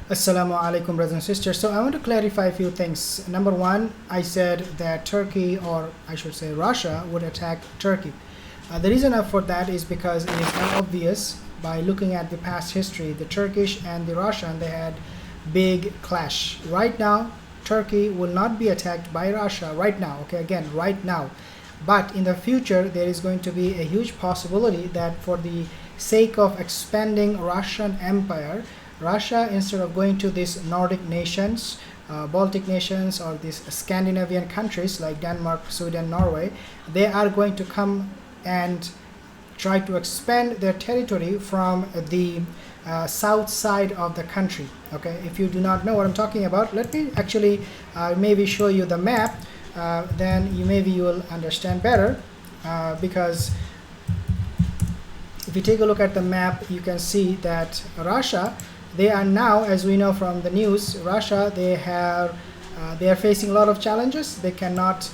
Assalamu alaikum, brothers and sisters. So I want to clarify a few things. Number one, I said that Turkey, or I should say Russia, would attack Turkey. The reason for that is because it is obvious by looking at the past history. The Turkish and the Russian, they had big clash. Right now, Turkey will not be attacked by Russia right now. Okay, again, right now. But in the future, there is going to be a huge possibility that for the sake of expanding Russian empire, Russia, instead of going to these Nordic nations, Baltic nations, or these Scandinavian countries like Denmark, Sweden, Norway, they are going to come and try to expand their territory from the south side of the country. Okay, if you do not know what I'm talking about, let me actually maybe show you the map. Then you will understand better, because if you take a look at the map, you can see that Russia, they are now, as we know from the news, Russia, they are facing a lot of challenges. They cannot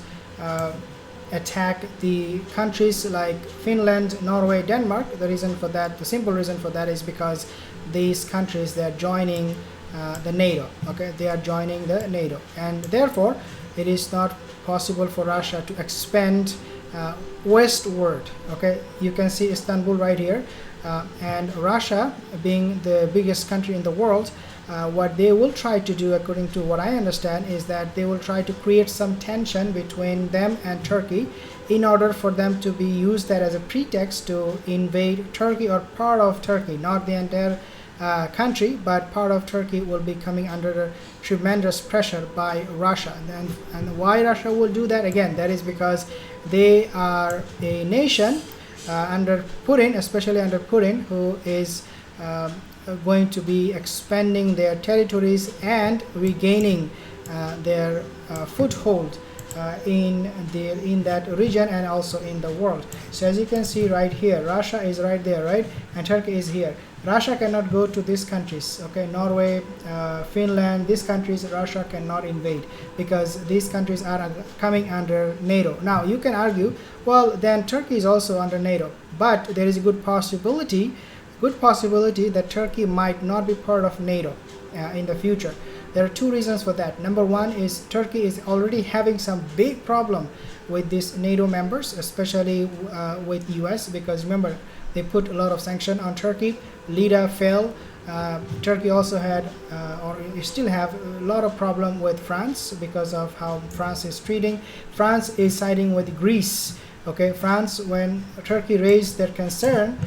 attack the countries like Finland, Norway, Denmark. The reason for that, the simple reason for that, is because these countries, they are joining the NATO. Okay, they are joining the NATO, and therefore it is not possible for Russia to expand westward. Okay, you can see Istanbul right here. And Russia, being the biggest country in the world, what they will try to do, according to what I understand, is that they will try to create some tension between them and Turkey in order for them to be used that as a pretext to invade Turkey, or part of Turkey, not the entire country, but part of Turkey will be coming under tremendous pressure by Russia. And why Russia will do that? Again, that is because they are a nation under Putin, especially under Putin, who is going to be expanding their territories and regaining their foothold in that region and also in the world. So as you can see right here, Russia is right there, right, and Turkey is here. Russia cannot go to these countries. Okay, Norway, Finland, these countries Russia cannot invade because these countries are coming under NATO. Now you can argue, well, then Turkey is also under NATO, but there is a good possibility that Turkey might not be part of NATO in the future. There are two reasons for that. Number one is Turkey is already having some big problem with these NATO members, especially with US, because remember, they put a lot of sanction on Turkey. Lira fell. Turkey also had, or still have, a lot of problem with France because of how France is treating. France is siding with Greece. Okay, France, when Turkey raised their concern,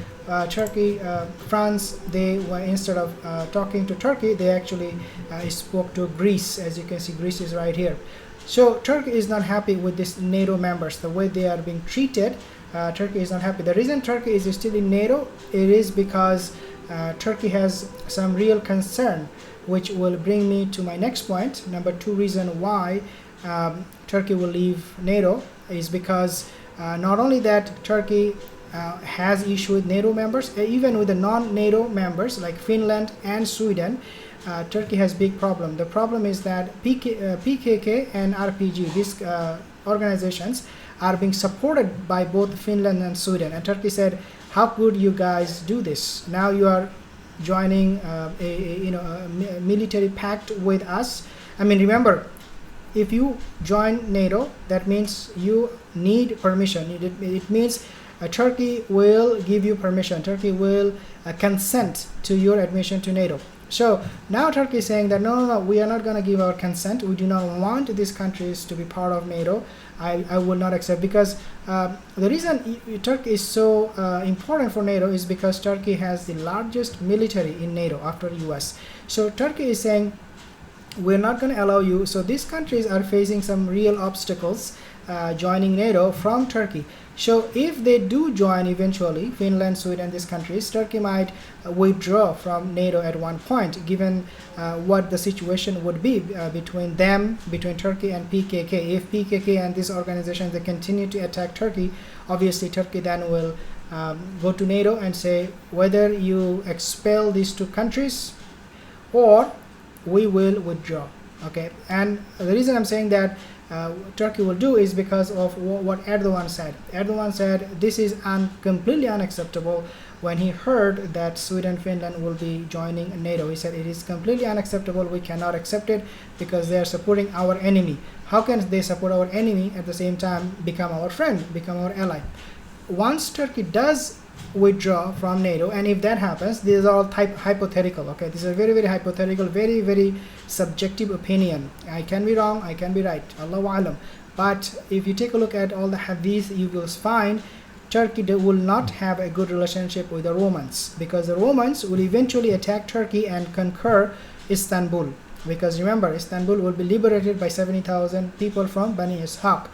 France, they were, instead of talking to Turkey, they actually spoke to Greece. As you can see, Greece is right here. So Turkey is not happy with these NATO members, the way they are being treated. Turkey is not happy. The reason Turkey is still in NATO, it is because Turkey has some real concern, which will bring me to my next point. Number two reason why Turkey will leave NATO is because not only that Turkey has issue with NATO members, even with the non-NATO members like Finland and Sweden, Turkey has big problem. The problem is that PKK and RPG, these organizations, are being supported by both Finland and Sweden. And Turkey said, how could you guys do this? Now you are joining a military pact with us. I mean, remember, if you join NATO, that means you need permission. It means Turkey will give you permission. Turkey will consent to your admission to NATO. So now Turkey is saying that no, we are not going to give our consent. We do not want these countries to be part of NATO. I will not accept, because the reason Turkey is so important for NATO is because Turkey has the largest military in NATO after US. So Turkey is saying, we're not going to allow you. So these countries are facing some real obstacles joining NATO from Turkey. So if they do join eventually, Finland, Sweden, these countries, Turkey might withdraw from NATO at one point, given what the situation would be between Turkey and PKK. If PKK and these organizations, they continue to attack Turkey, obviously Turkey then will go to NATO and say, whether you expel these two countries or we will withdraw. Okay, and the reason I'm saying that Turkey will do is because of what Erdogan said. Erdogan said this is completely unacceptable. when he heard that Sweden and Finland will be joining NATO. He said it is completely unacceptable. We cannot accept it because they are supporting our enemy. How can they support our enemy at the same time become our friend, become our ally? Once Turkey does withdraw from NATO, and if that happens, these are all hypothetical. Okay, these are very, very hypothetical, very, very subjective opinion. I can be wrong, I can be right, Allahu alam. But if you take a look at all the hadith, you will find Turkey will not have a good relationship with the Romans, because the Romans will eventually attack Turkey and conquer Istanbul. Because remember, Istanbul will be liberated by 70,000 people from Bani Ishaq.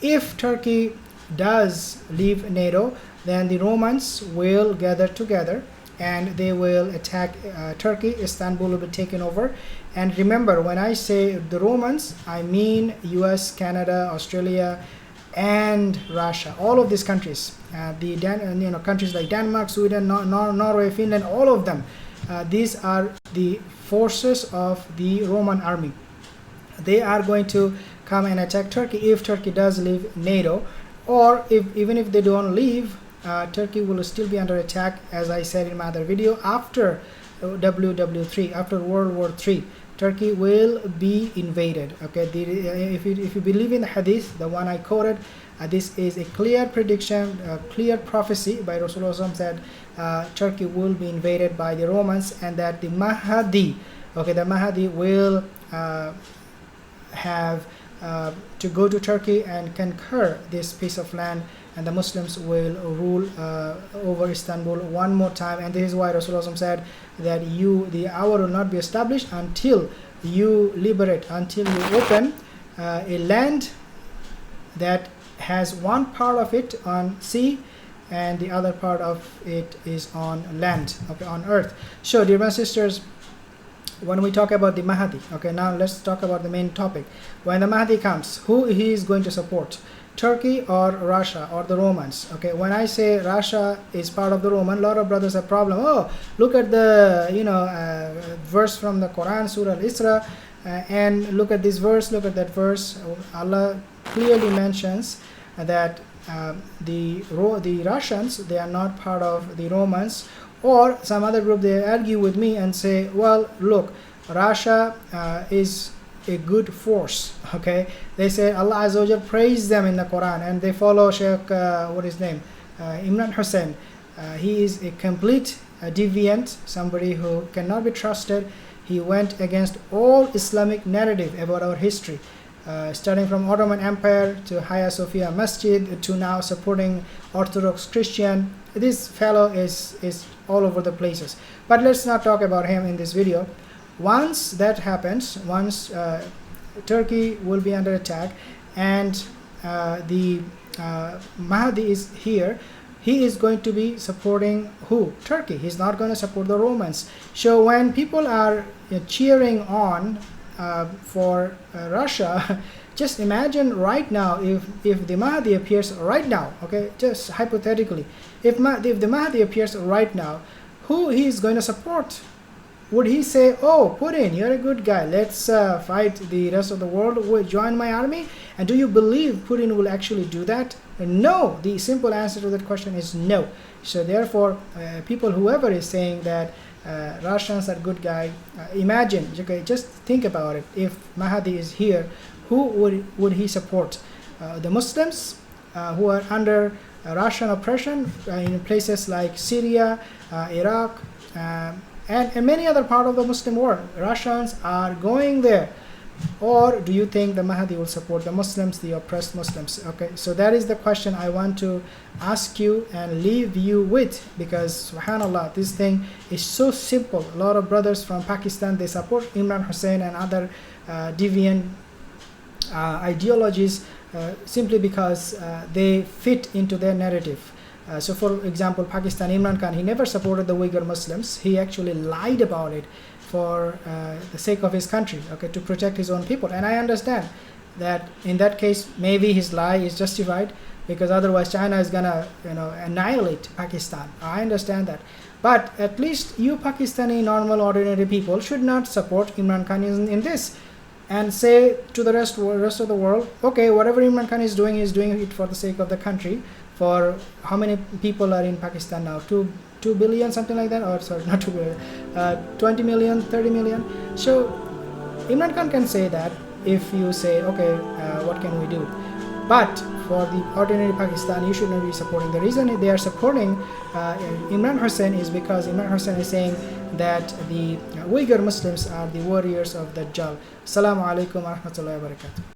If Turkey does leave NATO, then the Romans will gather together and they will attack Turkey. Istanbul will be taken over. And remember, when I say the Romans, I mean US, Canada, Australia, and Russia. All of these countries, countries like Denmark, Sweden, Norway, Finland, all of them. These are the forces of the Roman army. They are going to come and attack Turkey if Turkey does leave NATO, or even if they don't leave, Turkey will still be under attack, as I said in my other video. After WW3, after World War III, Turkey will be invaded. Okay, if you believe in the hadith, the one I quoted, this is a clear prediction, a clear prophecy by Rasulullah said Turkey will be invaded by the Romans, and that the Mahdi, the Mahdi will have to go to Turkey and conquer this piece of land, and the Muslims will rule over Istanbul one more time. And this is why Rasulullah said that the hour will not be established until you liberate, until you open a land that has one part of it on sea and the other part of it is on land, on earth. So dear brothers and sisters, when we talk about the Mahdi, now let's talk about the main topic. When the Mahdi comes, who he is going to support? Turkey or Russia or the Romans? When I say Russia is part of the Roman, a lot of brothers have problem. Oh, look at the verse from the Quran, Surah Al-Isra, and look at this verse, look at that verse. Allah clearly mentions that the Russians, they are not part of the Romans. Or some other group, they argue with me and say, well, look, Russia is a good force. They say Allah Azza wa Jal praised them in the Quran, and they follow Sheikh Imran Hussein. He is a complete deviant, somebody who cannot be trusted. He went against all Islamic narrative about our history, starting from Ottoman Empire to Hagia Sophia Masjid to now supporting Orthodox Christian. This fellow is all over the places. But let's not talk about him in this video. Once that happens, once Turkey will be under attack and the Mahdi is here, he is going to be supporting who? Turkey. He's not going to support the Romans. So when people are cheering on for Russia, just imagine right now if the Mahdi appears right now, just hypothetically, if the Mahdi appears right now, who he is going to support? Would he say, oh, Putin, you're a good guy, let's fight the rest of the world, will join my army? And do you believe Putin will actually do that? No. The simple answer to that question is no. So therefore, people, whoever is saying that Russians are good guy, imagine, just think about it. If Mahdi is here, who would he support? The Muslims who are under Russian oppression in places like Syria, Iraq, and many other parts of the Muslim world. Russians are going there. Or do you think the Mahdi will support the Muslims, the oppressed Muslims? So that is the question I want to ask you and leave you with, because subhanallah, this thing is so simple. A lot of brothers from Pakistan, they support Imran Hussein and other deviant ideologies simply because they fit into their narrative. So for example, Pakistan, Imran Khan, he never supported the Uyghur Muslims. He actually lied about it for the sake of his country, to protect his own people. And I understand that in that case, maybe his lie is justified, because otherwise China is gonna annihilate Pakistan. I understand that. But at least you Pakistani normal ordinary people should not support Imran Khan in this, and say to the rest of the world, okay, whatever Imran Khan is doing it for the sake of the country. For how many people are in Pakistan now? 2 2 billion, something like that, or sorry, not 2 billion, 20 million, 30 million. So Imran Khan can say that if you say, okay, what can we do? But for the ordinary Pakistan, you should not be supporting. The reason they are supporting Imran Hussain is because Imran Hussain is saying that the Uyghur Muslims are the warriors of Dajjal. Assalamu alaikum wa rahmatullahi wa barakatuh.